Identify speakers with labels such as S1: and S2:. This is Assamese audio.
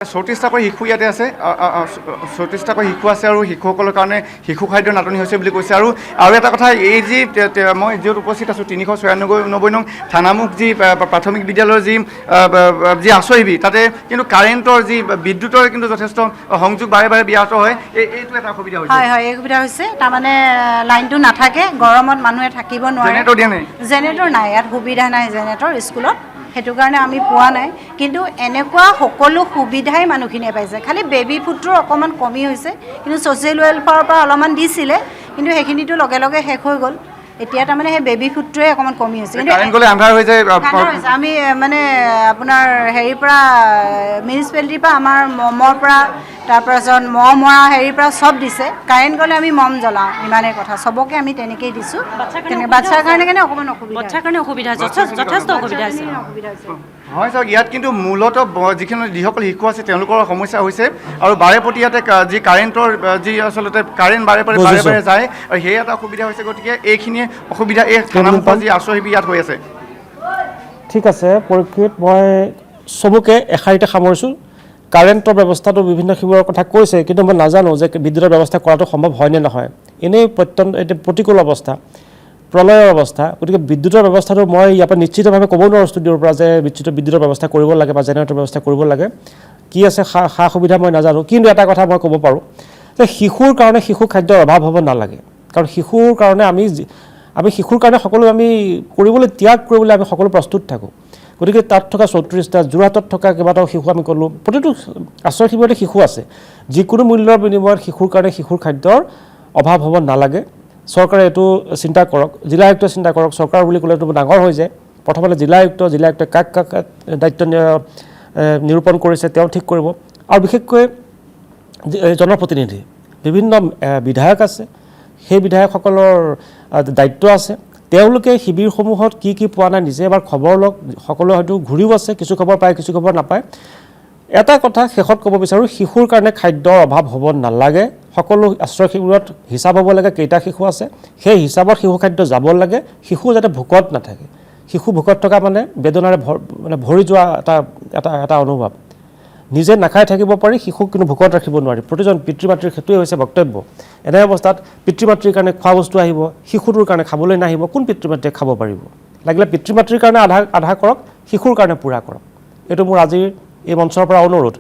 S1: 34টাকৈ শিশু ইয়াতে আছে 34টাকৈ শিশু আছে আৰু শিশুসকলৰ কাৰণে শিশু খাদ্যৰ নাটনি হৈছে বুলি কৈছে আৰু এটা কথা এই যি মই য'ত উপস্থিত আছোঁ 396 নং থানামুখ যি প্ৰাথমিক বিদ্যালয়ৰ যি আশ্ৰয়শিবিৰ তাতে কিন্তু কাৰেণ্টৰ যি বিদ্যুতৰ কিন্তু যথেষ্ট সংযোগ বাৰে বাৰে ব্যাহত হয় এইটো এটা অসুবিধা হৈছে
S2: হয় এই অসুবিধা হৈছে তাৰমানে লাইনটো নাথাকে গৰমত মানুহে থাকিব নোৱাৰে
S1: জেনেৰেটৰ দিয়া নাই
S2: জেনেৰেটৰ নাই ইয়াত সুবিধা নাই জেনেৰেটৰ স্কুলত সেইটো কাৰণে আমি পোৱা নাই কিন্তু এনেকুৱা সকলো সুবিধাই মানুহখিনিয়ে পাইছে খালি বেবী ফুডটোৰ অকণমান কমি হৈছে কিন্তু ছ'চিয়েল ৱেলফেয়াৰৰ পৰা অলপমান দিছিলে কিন্তু সেইখিনিতো লগে লগে শেষ হৈ গ'ল এতিয়া তাৰমানে সেই বেবী ফুডটোৱে অকণমান কমি হৈছে কিন্তু
S1: কাৰেণ্ট গ'লে আন্ধাৰ হৈ যায়
S2: আমি মানে আপোনাৰ হেৰিৰ পৰা মিউনিচিপালিটিৰ পৰা আমাৰ মমৰ পৰা তাৰপাছত মহ মৰা হেৰিৰ পৰা চব দিছে কাৰেণ্ট গ'লে আমি মম জ্বলাওঁ ইমানেই কথা চবকে আমি তেনেকেই দিছোঁ বাচ্ছাৰ কাৰণে অকণমান
S3: বাচ্ছাৰ কাৰণে অসুবিধা যথেষ্ট অসুবিধা হৈছে
S1: হয় চাওক ইয়াত কিন্তু মূলতঃ যিসকল শিশু আছে তেওঁলোকৰ সমস্যা হৈছে আৰু বাৰে প্ৰতি ইয়াতে যি কাৰেণ্টৰ যি আচলতে কাৰেণ্ট বাৰে বাৰে যায় আৰু সেই এটা অসুবিধা হৈছে গতিকে এইখিনিয়ে অসুবিধা এই থানামুখৰ যি আশ্ৰয়শিবিৰ ইয়াত হৈ আছে
S4: ঠিক আছে পৰীক্ষিত মই চবকে এশাৰীতে সামৰিছোঁ কাৰেণ্টৰ ব্যৱস্থাটো বিভিন্ন শিবিৰৰ কথা কৈছে কিন্তু মই নাজানো যে বিদ্যুতৰ ব্যৱস্থা কৰাটো সম্ভৱ হয় নে নহয় এনেই এতিয়া প্ৰতিকূল অৱস্থা প্ৰলয়ৰ অৱস্থা গতিকে বিদ্যুতৰ ব্যৱস্থাটো মই ইয়াৰ পৰা নিশ্চিতভাৱে ক'ব নোৱাৰোঁ ষ্টুডিঅ'ৰ পৰা যে বিদ্যুতৰ ব্যৱস্থা কৰিব লাগে বা জেনেৰেটৰ ব্যৱস্থা কৰিব লাগে কি আছে সা সুবিধা মই নাজানো কিন্তু এটা কথা মই ক'ব পাৰোঁ যে শিশুৰ কাৰণে শিশু খাদ্যৰ অভাৱ হ'ব নালাগে কাৰণ শিশুৰ কাৰণে আমি শিশুৰ কাৰণে সকলো আমি ত্যাগ কৰিবলৈ আমি সকলো প্ৰস্তুত থাকোঁ গতিকে তাত থকা 34টা যোৰহাটত থকা কেইবাটাও শিশু আমি ক'লোঁ প্ৰতিটো আশ্ৰয় শিবিৰতে শিশু আছে যিকোনো মূল্যৰ বিনিময়ত শিশুৰ কাৰণে শিশুৰ খাদ্যৰ অভাৱ হ'ব নালাগে চৰকাৰে এইটো চিন্তা কৰক জিলা আয়ুক্তই চিন্তা কৰক চৰকাৰ বুলি ক'লে এইটো ডাঙৰ হৈ যায় প্ৰথমতে জিলা আয়ুক্তই কাক দায়িত্ব নিৰূপণ কৰিছে তেওঁ ঠিক কৰিব আৰু বিশেষকৈ জনপ্ৰতিনিধি বিভিন্ন বিধায়ক আছে সেই বিধায়কসকলৰ দায়িত্ব আছে তেওঁলোকে শিবিৰসমূহত কি পোৱা নাই নিজে এবাৰ খবৰ লওক সকলো হয়তো ঘূৰিও আছে কিছু খবৰ পায় কিছু খবৰ নাপায় এটা কথা শেষত ক'ব বিচাৰোঁ শিশুৰ কাৰণে খাদ্যৰ অভাৱ হ'ব নালাগে সকলো আশ্ৰয় শিবিৰত হিচাপ হ'ব লাগে কেইটা শিশু আছে সেই হিচাপত শিশু খাদ্য যাব লাগে শিশু যাতে ভোকত নাথাকে শিশু ভোকত থকা মানে বেদনাৰে ভৰি যোৱা এটা অনুভৱ নিজে নাখাই থাকিব পাৰি শিশুক কিন্তু ভোকত ৰাখিব নোৱাৰি প্ৰতিজন পিতৃ মাতৃৰ সেইটোৱে হৈছে বক্তব্য এনে অৱস্থাত পিতৃ মাতৃৰ কাৰণে খোৱা বস্তু আহিব শিশুটোৰ কাৰণে খাবলৈ নাহিব কোন পিতৃ মাতৃয়ে খাব পাৰিব লাগিলে পিতৃ মাতৃৰ কাৰণে আধা কৰক শিশুৰ কাৰণে পূৰা কৰক এইটো মোৰ আজিৰ এই মঞ্চৰ পৰা অনুৰোধ